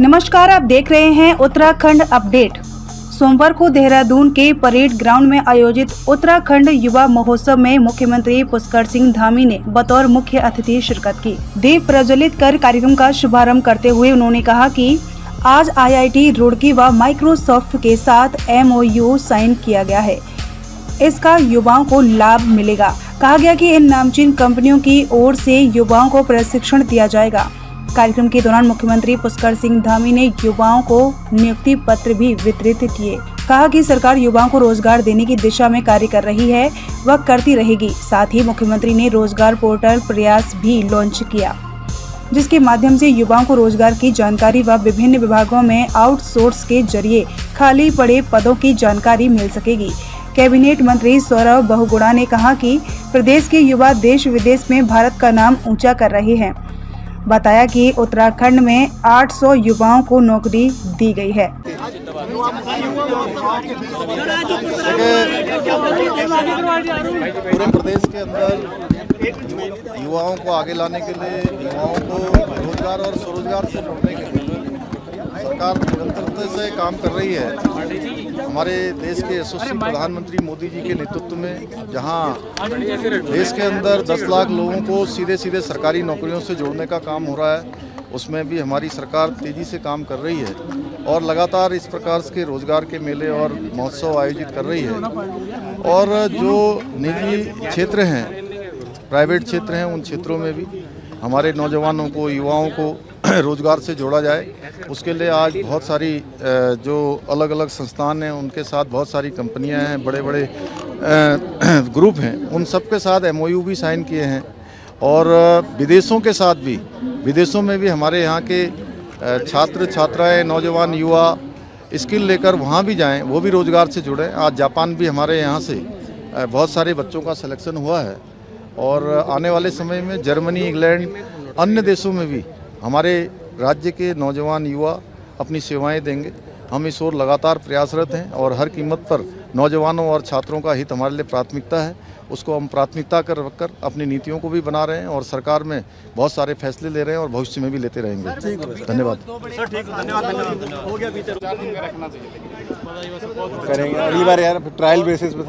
नमस्कार, आप देख रहे हैं उत्तराखंड अपडेट। सोमवार को देहरादून के परेड ग्राउंड में आयोजित उत्तराखंड युवा महोत्सव में मुख्यमंत्री पुष्कर सिंह धामी ने बतौर मुख्य अतिथि शिरकत की। दीप प्रज्वलित कर कार्यक्रम का शुभारंभ करते हुए उन्होंने कहा कि आज आईआईटी रुड़की व माइक्रोसॉफ्ट के साथ MOU साइन किया गया है। इसका युवाओं को लाभ मिलेगा। कहा गया कि इन नामचीन कंपनियों की ओर से युवाओं को प्रशिक्षण दिया जाएगा। कार्यक्रम के दौरान मुख्यमंत्री पुष्कर सिंह धामी ने युवाओं को नियुक्ति पत्र भी वितरित किए। कहा कि सरकार युवाओं को रोजगार देने की दिशा में कार्य कर रही है व करती रहेगी। साथ ही मुख्यमंत्री ने रोजगार पोर्टल प्रयास भी लॉन्च किया, जिसके माध्यम से युवाओं को रोजगार की जानकारी व विभिन्न विभागों में आउटसोर्स के जरिए खाली पड़े पदों की जानकारी मिल सकेगी। कैबिनेट मंत्री सौरभ बहुगुणा ने कहा कि प्रदेश के युवा देश विदेश में भारत का नाम ऊंचा कर रहे हैं। बताया कि उत्तराखंड में 800 युवाओं को नौकरी दी गई है। पूरे प्रदेश के अंदर युवाओं को आगे लाने के लिए, युवाओं को रोजगार और स्वरोजगार से जोड़ने के लिए सरकार निरंतरता से काम कर रही है। हमारे देश के यशस्वी प्रधानमंत्री मोदी जी के नेतृत्व में जहां देश के अंदर 10 लाख लोगों को सीधे सीधे सरकारी नौकरियों से जोड़ने का काम हो रहा है, उसमें भी हमारी सरकार तेज़ी से काम कर रही है और लगातार इस प्रकार के रोजगार के मेले और महोत्सव आयोजित कर रही है। और जो निजी क्षेत्र हैं, प्राइवेट क्षेत्र हैं, उन क्षेत्रों में भी हमारे नौजवानों को, युवाओं को रोजगार से जोड़ा जाए, उसके लिए आज बहुत सारी जो अलग अलग संस्थान हैं, उनके साथ बहुत सारी कंपनियां हैं, बड़े बड़े ग्रुप हैं, उन सब के साथ MOU भी साइन किए हैं। और विदेशों के साथ भी, विदेशों में भी हमारे यहाँ के छात्र छात्राएं, नौजवान युवा स्किल लेकर वहाँ भी जाएं, वो भी रोजगार से जुड़ें। आज जापान भी हमारे यहाँ से बहुत सारे बच्चों का सिलेक्शन हुआ है और आने वाले समय में जर्मनी, इंग्लैंड, अन्य देशों में भी हमारे राज्य के नौजवान युवा अपनी सेवाएं देंगे। हम इस ओर लगातार प्रयासरत हैं और हर कीमत पर नौजवानों और छात्रों का हित हमारे लिए प्राथमिकता है। उसको हम प्राथमिकता कर रखकर अपनी नीतियों को भी बना रहे हैं और सरकार में बहुत सारे फैसले ले रहे हैं और भविष्य में भी लेते रहेंगे। धन्यवाद। करेंगे अगली बार यार, ट्रायल बेसिस पे।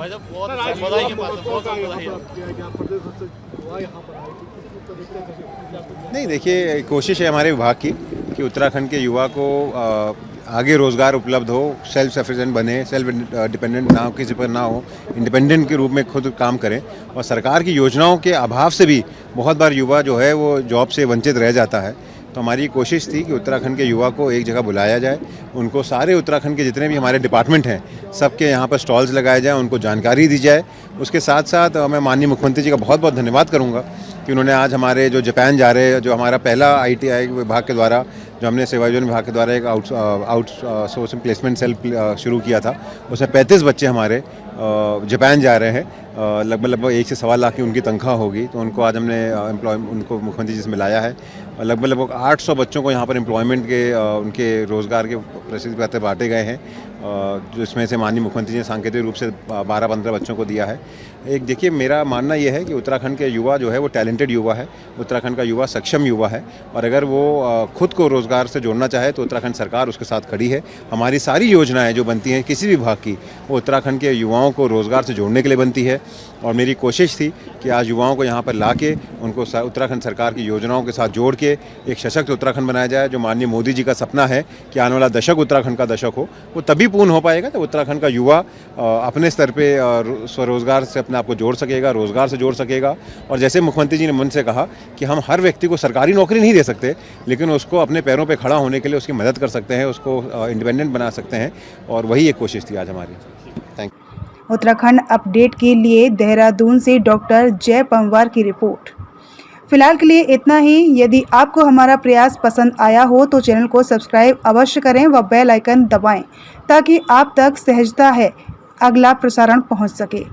नहीं, देखिए, कोशिश है हमारे विभाग की कि उत्तराखंड के युवा को आगे रोज़गार उपलब्ध हो, सेल्फ सफिशिएंट बने, सेल्फ डिपेंडेंट ना हो, किसी पर ना हो, इंडिपेंडेंट के रूप में खुद काम करें। और सरकार की योजनाओं के अभाव से भी बहुत बार युवा जो है वो जॉब से वंचित रह जाता है। तो हमारी कोशिश थी कि उत्तराखंड के युवा को एक जगह बुलाया जाए, उनको सारे उत्तराखंड के जितने भी हमारे डिपार्टमेंट हैं सबके यहाँ पर स्टॉल्स लगाए जाएँ, उनको जानकारी दी जाए। उसके साथ साथ मैं माननीय मुख्यमंत्री जी का बहुत बहुत धन्यवाद करूँगा कि उन्होंने आज हमारे जो जापान जा रहे हैं, जो हमारा पहला ITI विभाग के द्वारा, जो हमने सेवा योजना विभाग के द्वारा एक आउटसोर्सिंग प्लेसमेंट सेल शुरू किया था, उसमें 35 बच्चे हमारे जापान जा रहे हैं। लगभग 1 से सवा लाख की उनकी तनख्वाह होगी। तो उनको आज हमने उनको मुख्यमंत्री जी से मिलाया है। लगभग 800 बच्चों को यहाँ पर एम्प्लॉयमेंट के उनके रोज़गार के प्रसिद्ध पत्र बांटे गए हैं, जिसमें से माननीय मुख्यमंत्री जी ने सांकेतिक रूप से 12-15 बच्चों को दिया है। एक देखिए, मेरा मानना यह है कि उत्तराखंड के युवा जो है वो टैलेंटेड युवा है, उत्तराखंड का युवा सक्षम युवा है और अगर वो खुद को रोज़गार से जोड़ना चाहे तो उत्तराखंड सरकार उसके साथ खड़ी है। हमारी सारी योजनाएं जो बनती हैं किसी भी विभाग की, वो उत्तराखंड के युवाओं को रोज़गार से जोड़ने के लिए बनती है। और मेरी कोशिश थी कि आज युवाओं को यहाँ पर ला के उनको उत्तराखंड सरकार की योजनाओं के साथ जोड़ के एक सशक्त उत्तराखंड बनाया जाए। जो माननीय मोदी जी का सपना है कि आने वाला दशक उत्तराखंड का दशक हो, वो तभी पूर्ण हो पाएगा जब उत्तराखंड का युवा अपने स्तर पे स्वरोजगार से अपने आप को जोड़ सकेगा, रोज़गार से जोड़ सकेगा। और जैसे मुख्यमंत्री जी ने मन से कहा कि हम हर व्यक्ति को सरकारी नौकरी नहीं दे सकते, लेकिन उसको अपने पैरों पे खड़ा होने के लिए उसकी मदद कर सकते हैं, उसको इंडिपेंडेंट बना सकते हैं, और वही एक कोशिश थी आज हमारी। Thank you. उत्तराखंड अपडेट के लिए देहरादून से डॉक्टर जय पंवार की रिपोर्ट। फिलहाल के लिए इतना ही। यदि आपको हमारा प्रयास पसंद आया हो तो चैनल को सब्सक्राइब अवश्य करें व बेल आइकन दबाएं ताकि आप तक सहजता है अगला प्रसारण पहुंच सके।